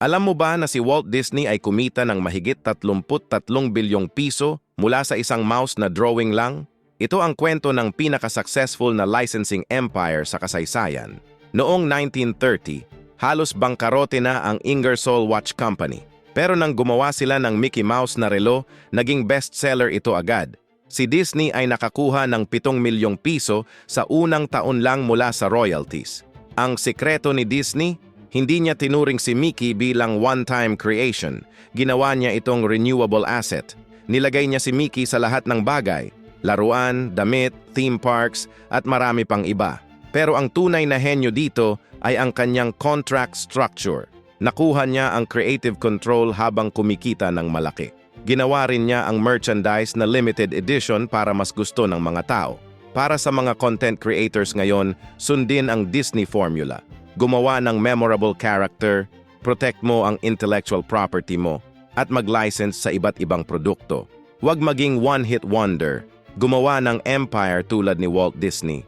Alam mo ba na si Walt Disney ay kumita ng mahigit 33 bilyong piso mula sa isang mouse na drawing lang? Ito ang kwento ng pinaka-successful na licensing empire sa kasaysayan. Noong 1930, halos bangkarote na ang Ingersoll Watch Company. Pero nang gumawa sila ng Mickey Mouse na relo, naging bestseller ito agad. Si Disney ay nakakuha ng 7 milyong piso sa unang taon lang mula sa royalties. Ang sikreto ni Disney, hindi niya tinuring si Mickey bilang one-time creation. Ginawa niya itong renewable asset. Nilagay niya si Mickey sa lahat ng bagay, laruan, damit, theme parks, at marami pang iba. Pero ang tunay na henyo dito ay ang kanyang contract structure. Nakuha niya ang creative control habang kumikita ng malaki. Ginawa rin niya ang merchandise na limited edition para mas gusto ng mga tao. Para sa mga content creators ngayon, sundin ang Disney formula. Gumawa ng memorable character, protect mo ang intellectual property mo, at mag-license sa iba't ibang produkto. Huwag maging one-hit wonder. Gumawa ng empire tulad ni Walt Disney.